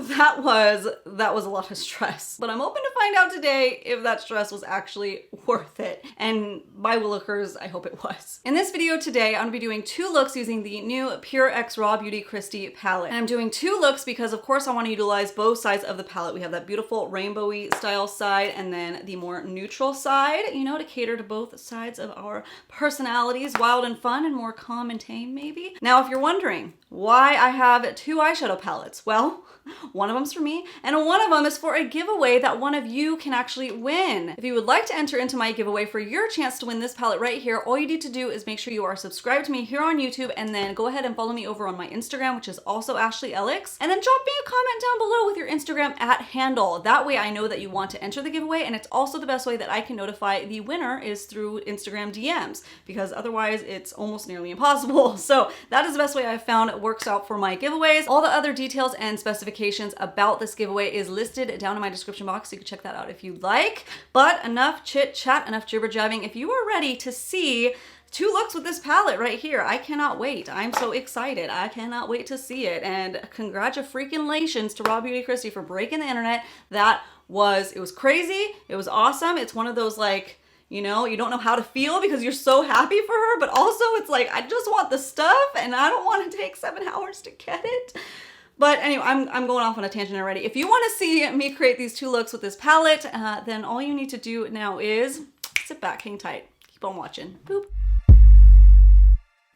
that was a lot of stress. But I'm hoping to find out today if that stress was actually worth it. And by Willikers, I hope it was. In this video today, I'm gonna be doing 2 looks using the new Pur X RawBeautyKristi Palette. And I'm doing 2 looks because of course I wanna utilize both sides of the palette. We have that beautiful rainbowy style side and then the more neutral side, you know, to cater to both sides of our personalities, wild and fun and more calm and tame maybe. Now, if you're wondering why I have 2 eyeshadow palettes, well, one of them's for me and one of them is for a giveaway that one of you can actually win. If you would like to enter into my giveaway for your chance to win this palette right here, all you need to do is make sure you are subscribed to me here on YouTube and then go ahead and follow me over on my Instagram, which is also Ellix, and then drop me a comment down below with your Instagram @handle. That way I know that you want to enter the giveaway, and it's also the best way that I can notify the winner is through Instagram DMs, because otherwise it's almost nearly impossible. So that is the best way I've found it works out for my giveaways. All the other details and specifications about this giveaway is listed down in my description box, so you can check that out if you'd like. But enough chit chat, enough jibber jabbing. If you are ready to see 2 looks with this palette right here, I cannot wait. I'm so excited. I cannot wait to see it. And congratulations to RawBeautyKristi for breaking the internet. It was crazy. It was awesome. It's one of those, like, you know, you don't know how to feel because you're so happy for her, but also it's like, I just want the stuff and I don't want to take 7 hours to get it. But anyway, I'm going off on a tangent already. If you want to see me create these 2 looks with this palette, then all you need to do now is sit back, hang tight, keep on watching. Boop.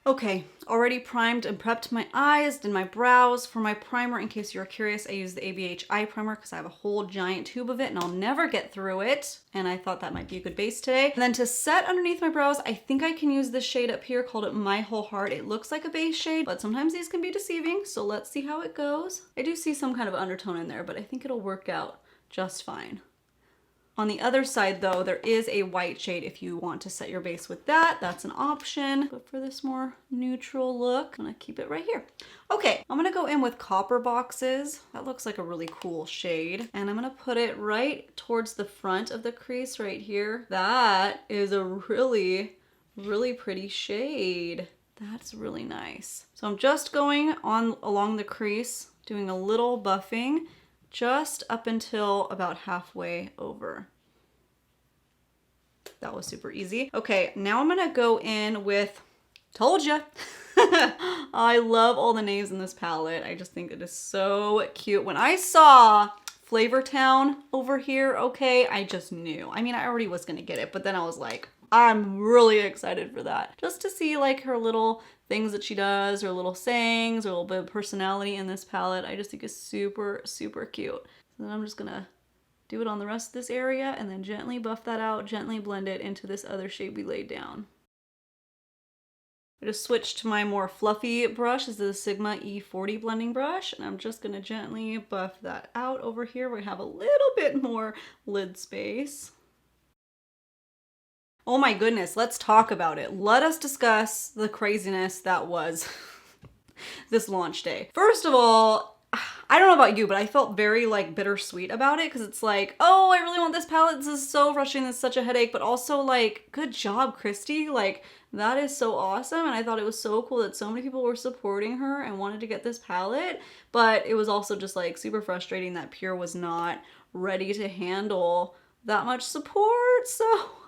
Okay, already primed and prepped my eyes, did my brows. For my primer, in case you're curious, I use the ABH eye primer because I have a whole giant tube of it and I'll never get through it. And I thought that might be a good base today. And then to set underneath my brows, I think I can use this shade up here called My Whole Heart. It looks like a base shade, but sometimes these can be deceiving. So let's see how it goes. I do see some kind of undertone in there, but I think it'll work out just fine. On the other side though, there is a white shade if you want to set your base with that. That's an option. But for this more neutral look, I'm gonna keep it right here. Okay, I'm gonna go in with Copper Boxes. That looks like a really cool shade. And I'm gonna put it right towards the front of the crease right here. That is a really, really pretty shade. That's really nice. So I'm just going on along the crease, doing a little buffing, just up until about halfway over. That was super easy. Okay, now I'm gonna go in with, told ya. I love all the names in this palette. I just think it is so cute. When I saw Flavor Town over here, okay, I just knew. I mean, I already was gonna get it, but then I was like, I'm really excited for that. Just to see like her little things that she does, her little sayings, her little bit of personality in this palette. I just think it's super, super cute. So then I'm just gonna do it on the rest of this area and then gently buff that out, gently blend it into this other shade we laid down. I just switched to my more fluffy brush. This is the Sigma E40 blending brush, and I'm just gonna gently buff that out over here where we have a little bit more lid space. Oh my goodness, let's talk about it. Let us discuss the craziness that was this launch day. First of all, I don't know about you, but I felt very like bittersweet about it because it's like, oh, I really want this palette. This is so frustrating. This is such a headache, but also like, good job, Kristi. Like, that is so awesome. And I thought it was so cool that so many people were supporting her and wanted to get this palette. But it was also just like super frustrating that Pur was not ready to handle that much support. So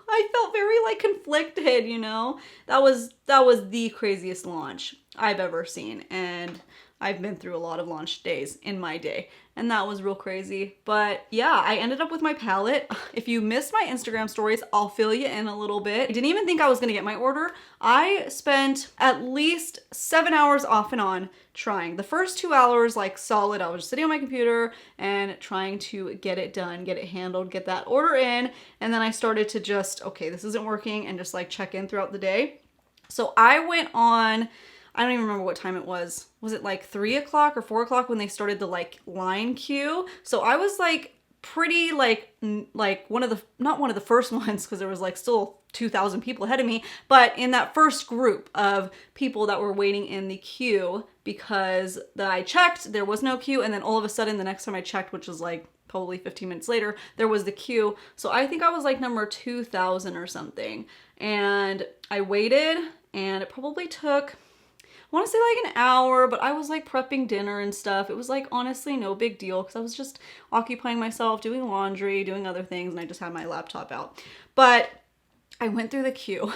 I felt very like conflicted, you know? That was the craziest launch I've ever seen. And I've been through a lot of launch days in my day, and that was real crazy. But yeah, I ended up with my palette. If you missed my Instagram stories, I'll fill you in a little bit. I didn't even think I was gonna get my order. I spent at least 7 hours off and on trying. The first 2 hours, like solid, I was just sitting on my computer and trying to get it done, get it handled, get that order in. And then I started to just, okay, this isn't working, and just like check in throughout the day. So I went on, I don't even remember what time it was. Was it like 3 o'clock or 4 o'clock when they started the like line queue? So I was like pretty like one of the, not one of the first ones because there was like still 2,000 people ahead of me, but in that first group of people that were waiting in the queue because I checked, there was no queue. And then all of a sudden the next time I checked, which was like probably 15 minutes later, there was the queue. So I think I was like number 2,000 or something. And I waited and it probably took, I want to say like an hour, but I was like prepping dinner and stuff. It was like honestly no big deal because I was just occupying myself, doing laundry, doing other things, and I just had my laptop out. But I went through the queue.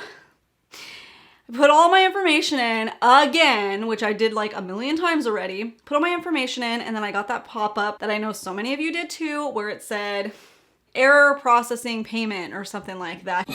I put all my information in again, which I did like a million times already. Put all my information in, and then I got that pop-up that I know so many of you did too, where it said error processing payment or something like that.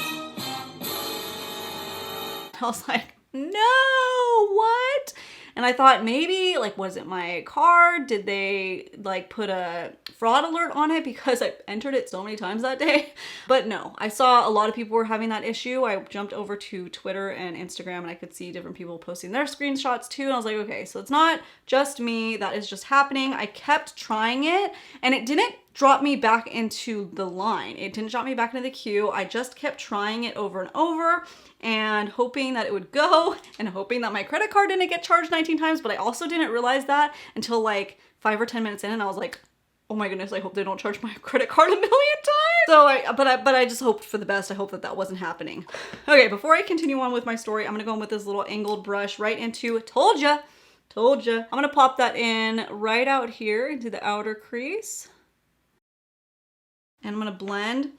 I was like, no, what? And I thought maybe, like, was it my card? Did they like put a fraud alert on it because I entered it so many times that day? But no, I saw a lot of people were having that issue. I jumped over to Twitter and Instagram and I could see different people posting their screenshots too. And I was like, okay, so it's not just me that is just happening. I kept trying it and it didn't drop me back into the line. It didn't drop me back into the queue. I just kept trying it over and over and hoping that it would go and hoping that my credit card didn't get charged 19 times. But I also didn't realize that until like 5 or 10 minutes in, and I was like, oh my goodness, I hope they don't charge my credit card a million times. So I just hoped for the best. I hope that that wasn't happening. Okay, before I continue on with my story, I'm gonna go in with this little angled brush right into, told ya. I'm gonna pop that in right out here into the outer crease. And I'm gonna blend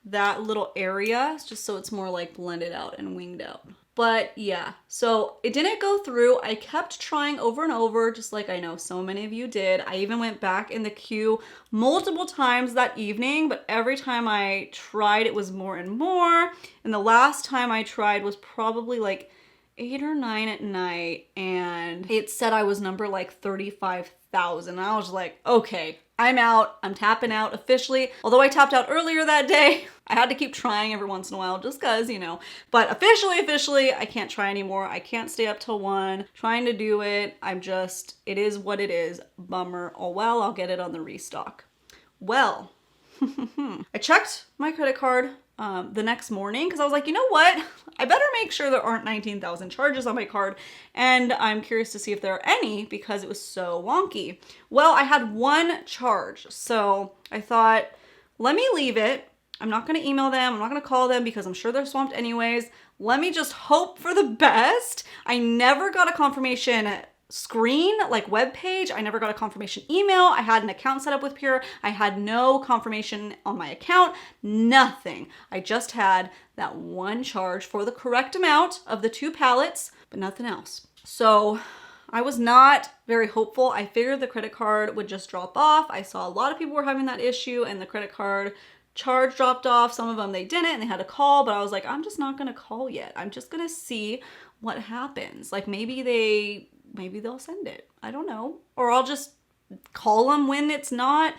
that little area just so it's more like blended out and winged out. But yeah, so it didn't go through. I kept trying over and over, just like I know so many of you did. I even went back in the queue multiple times that evening, but every time I tried, it was more and more. And the last time I tried was probably like 8 or 9 at night, and it said I was number like 35,000. I was like, okay, I'm out. I'm tapping out officially. Although I tapped out earlier that day, I had to keep trying every once in a while just cause, you know. But officially, I can't try anymore. I can't stay up till 1 trying to do it. It is what it is. Bummer. Oh well, I'll get it on the restock. Well, I checked my credit card the next morning because I was like, you know what? I better make sure there aren't 19,000 charges on my card. And I'm curious to see if there are any because it was so wonky. Well, I had 1 charge. So I thought, let me leave it. I'm not going to email them. I'm not going to call them because I'm sure they're swamped anyways. Let me just hope for the best. I never got a confirmation screen, like web page. I never got a confirmation email. I had an account set up with Pur. I had no confirmation on my account, nothing. I just had that 1 charge for the correct amount of the 2 palettes, but nothing else. So I was not very hopeful. I figured the credit card would just drop off. I saw a lot of people were having that issue and the credit card charge dropped off. Some of them they didn't and they had to call, but I was like, I'm just not gonna call yet. I'm just gonna see what happens. Like maybe they'll send it. I don't know. Or I'll just call them when it's not,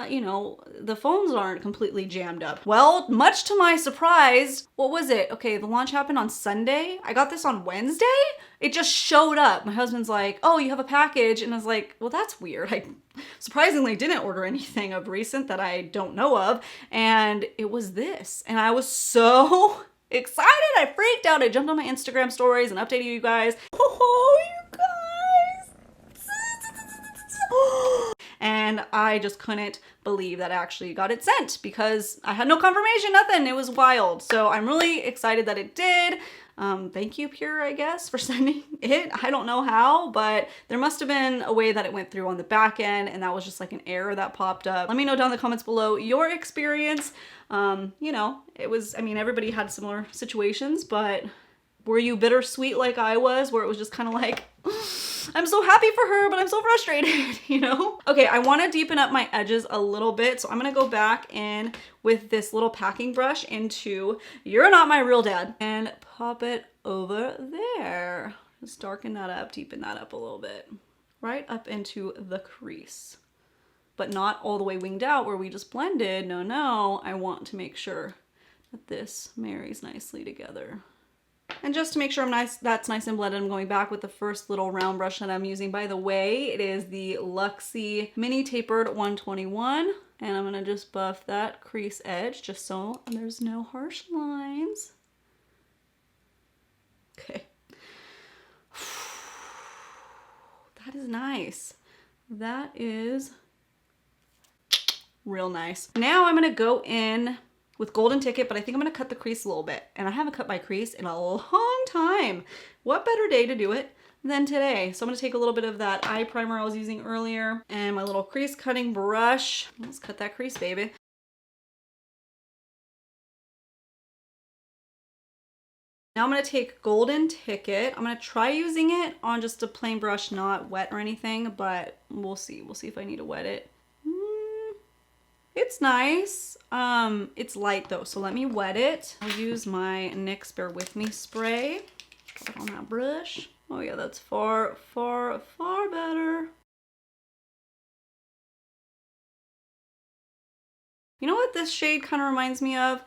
you know, the phones aren't completely jammed up. Well, much to my surprise, what was it? Okay, the launch happened on Sunday. I got this on Wednesday. It just showed up. My husband's like, oh, you have a package. And I was like, well, that's weird. I surprisingly didn't order anything of recent that I don't know of. And it was this. And I was so excited. I freaked out. I jumped on my Instagram stories and updated you guys. Oh, you guys. And I just couldn't believe that I actually got it sent because I had no confirmation, nothing. It was wild. So I'm really excited that it did. Thank you, Pur, I guess, for sending it. I don't know how, but there must have been a way that it went through on the back end, and that was just like an error that popped up. Let me know down in the comments below your experience. You know, it was, I mean, everybody had similar situations, but were you bittersweet like I was, where it was just kind of like, I'm so happy for her, but I'm so frustrated, you know? Okay, I want to deepen up my edges a little bit, so I'm going to go back in with this little packing brush into You're Not My Real Dad and pop it over there. Just darken that up, deepen that up a little bit. Right up into the crease. But not all the way winged out where we just blended. No, I want to make sure that this marries nicely together. And just to make sure that's nice and blended, I'm going back with the first little round brush that I'm using. By the way, it is the Luxie Mini Tapered 121. And I'm gonna just buff that crease edge just so there's no harsh lines. Okay. That is nice. That is real nice. Now I'm gonna go in with Golden Ticket, but I think I'm gonna cut the crease a little bit. And I haven't cut my crease in a long time. What better day to do it than today. So I'm gonna take a little bit of that eye primer I was using earlier and my little crease cutting brush. Let's cut that crease, baby. Now I'm gonna take Golden Ticket. I'm gonna try using it on just a plain brush, not wet or anything, but we'll see. We'll see if I need to wet it. It's nice. It's light though, so let me wet it. I'll use my NYX Bear With Me spray. Put it on that brush. Oh yeah, that's far, far, far better. You know what this shade kind of reminds me of?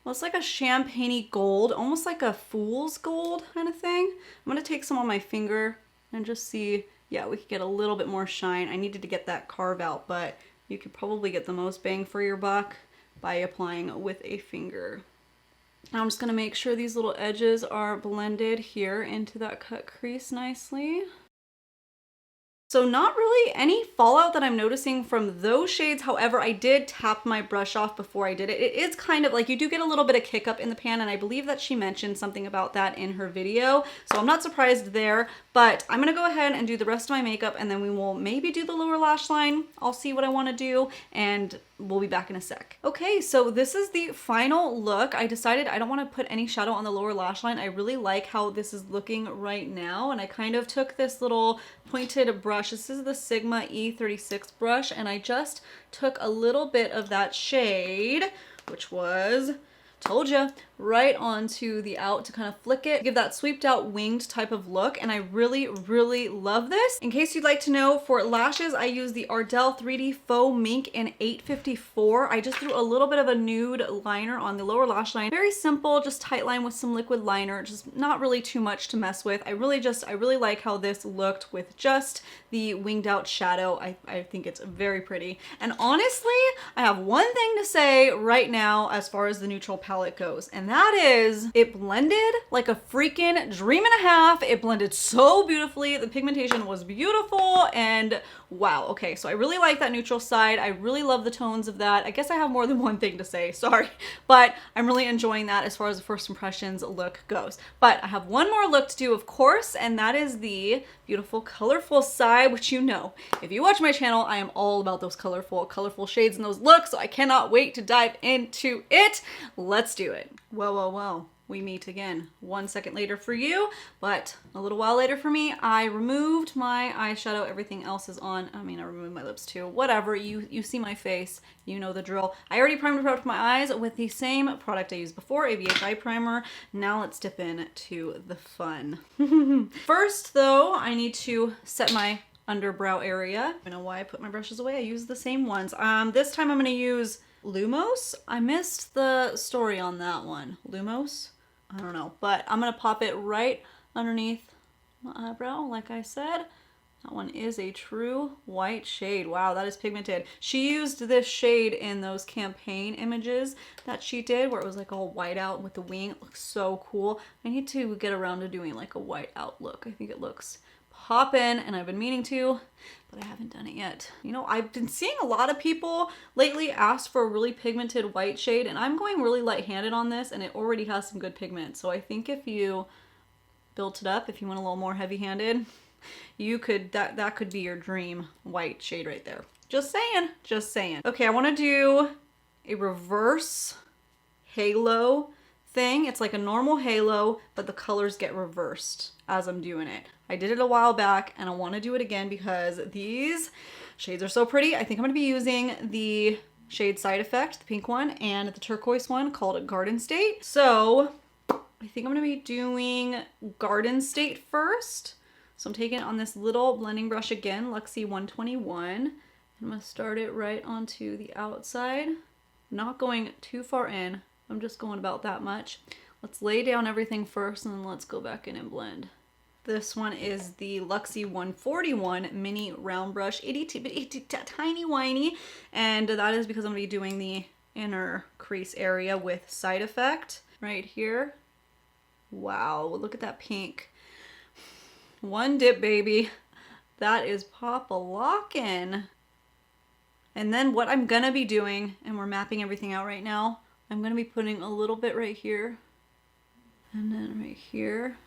Well, it's like a champagne-y gold, almost like a fool's gold kind of thing. I'm gonna take some on my finger and just see, yeah, we could get a little bit more shine. I needed to get that carve out, but you could probably get the most bang for your buck by applying with a finger. Now I'm just gonna make sure these little edges are blended here into that cut crease nicely. So not really any fallout that I'm noticing from those shades. However, I did tap my brush off before I did it. It is kind of like you do get a little bit of kick up in the pan, and I believe that she mentioned something about that in her video. So I'm not surprised there, but I'm gonna go ahead and do the rest of my makeup, and then we will maybe do the lower lash line. I'll see what I wanna do, and we'll be back in a sec. Okay, so this is the final look. I decided I don't wanna put any shadow on the lower lash line. I really like how this is looking right now, and I kind of took this little pointed brush. This is the Sigma E36 brush, and I just took a little bit of that shade, which was, told ya, right onto the out to kind of flick it, give that sweeped out winged type of look, and I really, really love this. In case you'd like to know, for lashes, I use the Ardell 3D Faux Mink in 854. I just threw a little bit of a nude liner on the lower lash line. Very simple, just tight line with some liquid liner, just not really too much to mess with. I really like how this looked with just the winged out shadow. I think it's very pretty. And honestly, I have one thing to say right now as far as the neutral palette goes, and that is it blended like a freaking dream and a half. It blended so beautifully. The pigmentation was beautiful, and wow. Okay, so I really like that neutral side. I really love the tones of that. I guess I have more than one thing to say, sorry, but I'm really enjoying that as far as the first impressions look goes. But I have one more look to do, of course, and that is the beautiful colorful side, which you know, if you watch my channel, I am all about those colorful shades and those looks, so I cannot wait to dive into it. Let's do it. Whoa. We meet again 1 second later for you, but a little while later for me. I removed my eyeshadow. Everything else is on. I mean, I removed my lips too. Whatever. You see my face. You know the drill. I already primed and prepped my eyes with the same product I used before, ABH eye primer. Now let's dip into the fun. First, though, I need to set my underbrow area. I don't know why I put my brushes away. I use the same ones. This time I'm going to use Lumos. I missed the story on that one. Lumos? I don't know, but I'm gonna pop it right underneath my eyebrow, like I said. That one is a true white shade. Wow, that is pigmented. She used this shade in those campaign images that she did, where it was like all white out with the wing. It looks so cool. I need to get around to doing like a white out look. I think it looks poppin', and I've been meaning to, but I haven't done it yet. You know, I've been seeing a lot of people lately ask for a really pigmented white shade, and I'm going really light-handed on this, and it already has some good pigment. So I think if you built it up, if you went a little more heavy-handed, you could, that could be your dream white shade right there. Just saying, just saying. Okay, I want to do a reverse halo thing. It's like a normal halo, but the colors get reversed as I'm doing it. I did it a while back, and I want to do it again because these shades are so pretty. I think I'm going to be using the shade Side Effect, the pink one, and the turquoise one called Garden State. So I think I'm going to be doing Garden State first. So I'm taking it on this little blending brush again, Luxie 121. I'm going to start it right onto the outside. Not going too far in. I'm just going about that much. Let's lay down everything first, and then let's go back in and blend. This one is the Luxie 141 mini round brush, itty tiny whiny, and that is because I'm going to be doing the inner crease area with Side Effect right here. Wow, look at that pink. One dip, baby. That is pop-a-lockin'. And then what I'm going to be doing, and we're mapping everything out right now, I'm going to be putting a little bit right here, and then right here.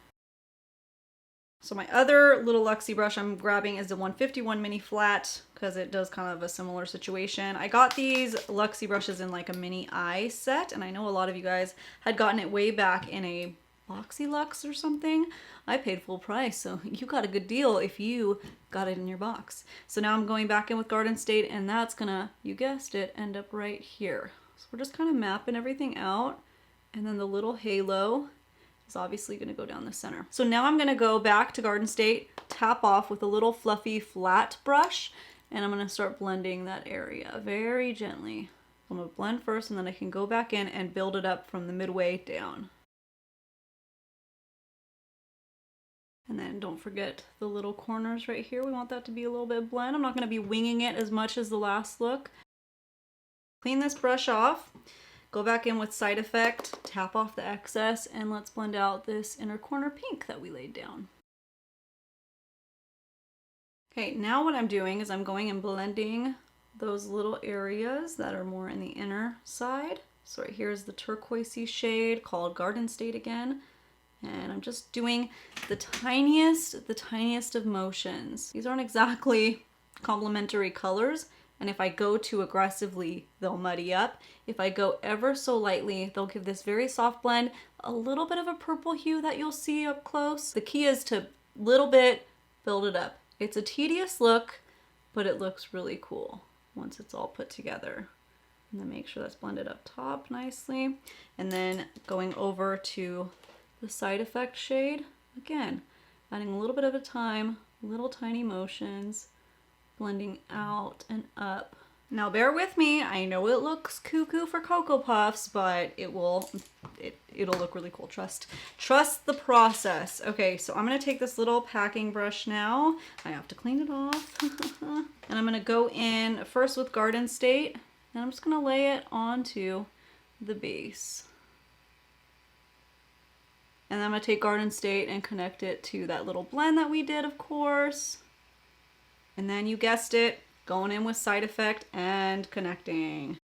So my other little Luxie brush I'm grabbing is the 151 mini flat because it does kind of a similar situation. I got these Luxie brushes in like a mini eye set, and I know a lot of you guys had gotten it way back in a Boxy Lux or something. I paid full price, so you got a good deal if you got it in your box. So now I'm going back in with Garden State, and that's gonna, you guessed it, end up right here. So we're just kind of mapping everything out, and then the little halo is obviously going to go down the center. So now I'm going to go back to Garden State, tap off with a little fluffy flat brush, and I'm going to start blending that area very gently. I'm going to blend first, and then I can go back in and build it up from the midway down. And then don't forget the little corners right here. We want that to be a little bit blend. I'm not going to be winging it as much as the last look. Clean this brush off. Go back in with Side Effect, tap off the excess, and let's blend out this inner corner pink that we laid down. Okay, now what I'm doing is I'm going and blending those little areas that are more in the inner side. So right here is the turquoisey shade called Garden State again. And I'm just doing the tiniest of motions. These aren't exactly complementary colors. And if I go too aggressively, they'll muddy up. If I go ever so lightly, they'll give this very soft blend a little bit of a purple hue that you'll see up close. The key is to little bit build it up. It's a tedious look, but it looks really cool once it's all put together. And then make sure that's blended up top nicely. And then going over to the Side Effect shade, again, adding a little bit at a time, little tiny motions, blending out and up. Now bear with me, I know it looks cuckoo for Cocoa Puffs, but it'll look really cool. Trust the process. Okay, so I'm gonna take this little packing brush now. I have to clean it off. And I'm gonna go in first with Garden State, and I'm just gonna lay it onto the base. And then I'm gonna take Garden State and connect it to that little blend that we did, of course. And then you guessed it, going in with Side Effect and connecting.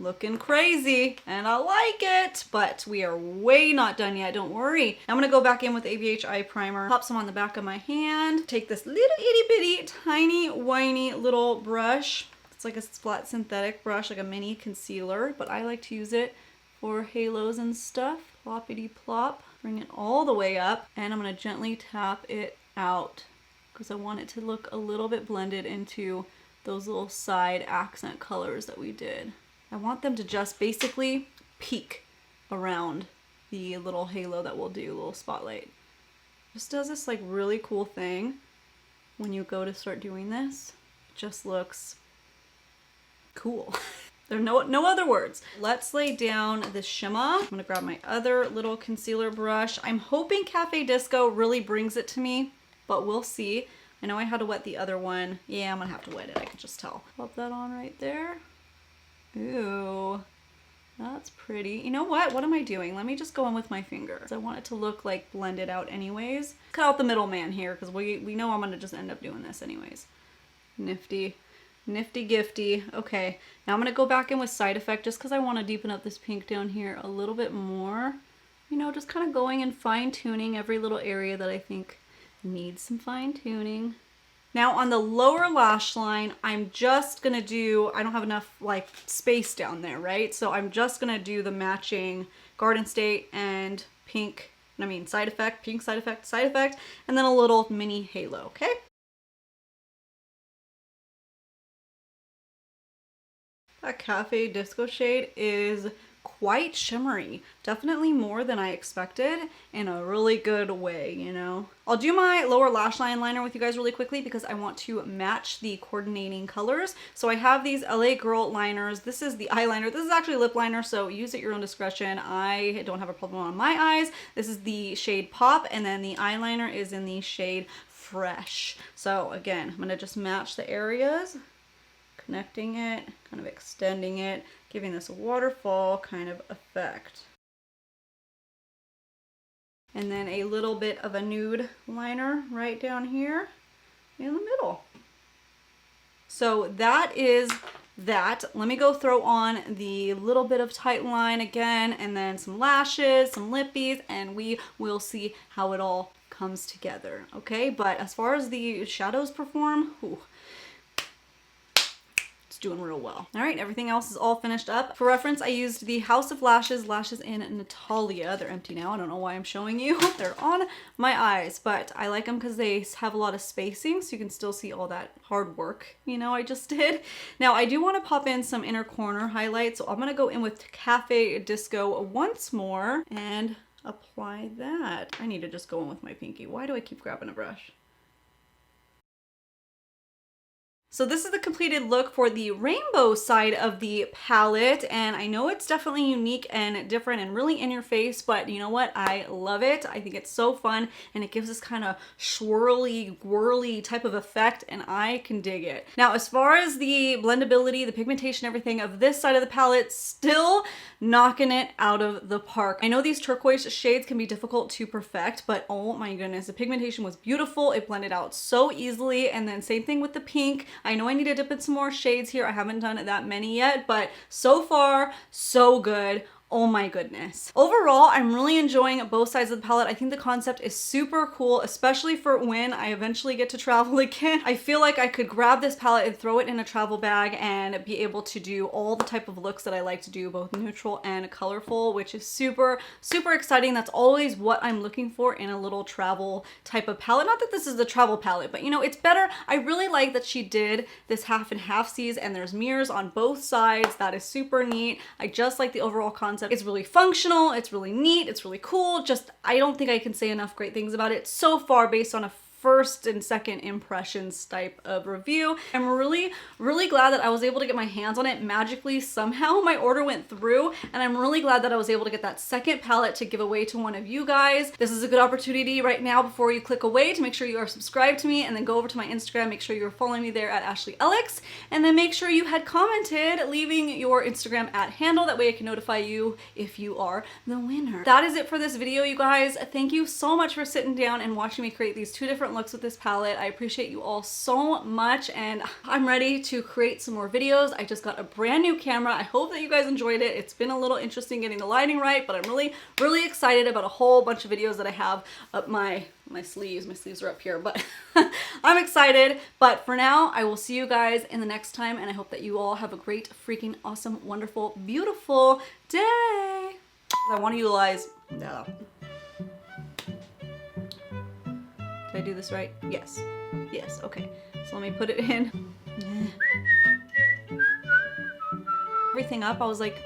Looking crazy, and I like it, but we are way not done yet, don't worry. I'm gonna go back in with ABH Eye Primer, pop some on the back of my hand, take this little itty bitty, tiny, whiny little brush. It's like a flat synthetic brush, like a mini concealer, but I like to use it for halos and stuff. Ploppity plop. Bring it all the way up, and I'm going to gently tap it out because I want it to look a little bit blended into those little side accent colors that we did. I want them to just basically peek around the little halo that we'll do, little spotlight. Just does this like really cool thing when you go to start doing this. It just looks cool. There are no other words. Let's lay down the shimmer. I'm gonna grab my other little concealer brush. I'm hoping Cafe Disco really brings it to me, but we'll see. I know I had to wet the other one. Yeah, I'm gonna have to wet it, I can just tell. Pop that on right there. Ooh, that's pretty. You know what? What am I doing? Let me just go in with my finger. I want it to look like blended out anyways. Cut out the middleman here because we know I'm gonna just end up doing this anyways. Nifty. Nifty gifty. Okay, now I'm going to go back in with Side Effect just because I want to deepen up this pink down here a little bit more. You know, just kind of going and fine tuning every little area that I think needs some fine tuning. Now on the lower lash line, I'm just going to do, I don't have enough like space down there, right? So I'm just going to do the matching Garden State and pink, Side Effect, pink Side Effect, Side Effect, and then a little mini halo, okay? That Cafe Disco shade is quite shimmery. Definitely more than I expected in a really good way, you know? I'll do my lower lash line liner with you guys really quickly because I want to match the coordinating colors. So I have these LA Girl liners. This is the eyeliner. This is actually lip liner, so use at your own discretion. I don't have a problem on my eyes. This is the shade Pop, and then the eyeliner is in the shade Fresh. So again, I'm gonna just match the areas, connecting it, kind of extending it, giving this a waterfall kind of effect. And then a little bit of a nude liner right down here in the middle. So that is that, let me go throw on the little bit of tight line again, and then some lashes, some lippies, and we will see how it all comes together, okay? But as far as the shadows perform, ooh, doing real well. All right, everything else is all finished up. For reference, I used the House of Lashes in Natalia. They're empty now. I don't know why I'm showing you. They're on my eyes, but I like them because they have a lot of spacing, so you can still see all that hard work, you know, I just did. Now, I do want to pop in some inner corner highlights, so I'm going to go in with Cafe Disco once more and apply that. I need to just go in with my pinky. Why do I keep grabbing a brush? So this is the completed look for the rainbow side of the palette, and I know it's definitely unique and different and really in your face, but you know what? I love it. I think it's so fun, and it gives this kind of swirly, whirly type of effect, and I can dig it. Now, as far as the blendability, the pigmentation, everything of this side of the palette, still knocking it out of the park. I know these turquoise shades can be difficult to perfect, but oh my goodness, the pigmentation was beautiful. It blended out so easily, and then same thing with the pink. I know I need to dip in some more shades here. I haven't done that many yet, but so far, so good. Oh my goodness. Overall, I'm really enjoying both sides of the palette. I think the concept is super cool, especially for when I eventually get to travel again. I feel like I could grab this palette and throw it in a travel bag and be able to do all the type of looks that I like to do, both neutral and colorful, which is super, super exciting. That's always what I'm looking for in a little travel type of palette. Not that this is a travel palette, but you know, it's better. I really like that she did this half and halfsies, and there's mirrors on both sides. That is super neat. I just like the overall concept. It's really functional, it's really neat, it's really cool. Just, I don't think I can say enough great things about it so far based on a first and second impressions type of review. I'm really, really glad that I was able to get my hands on it magically. Somehow my order went through, and I'm really glad that I was able to get that second palette to give away to one of you guys. This is a good opportunity right now before you click away to make sure you are subscribed to me, and then go over to my Instagram, make sure you're following me there at Ellix, and then make sure you had commented, leaving your Instagram @handle. That way I can notify you if you are the winner. That is it for this video, you guys. Thank you so much for sitting down and watching me create these two different looks with this palette. I appreciate you all so much, and I'm ready to create some more videos. I just got a brand new camera. I hope that you guys enjoyed it. It's been a little interesting getting the lighting right, but I'm really, really excited about a whole bunch of videos that I have up my sleeves. My sleeves are up here, but I'm excited. But for now, I will see you guys in the next time, and I hope that you all have a great, freaking awesome, wonderful, beautiful day. I want to utilize Did I do this right? Yes. Yes, okay. So let me put it in. Everything up, I was like,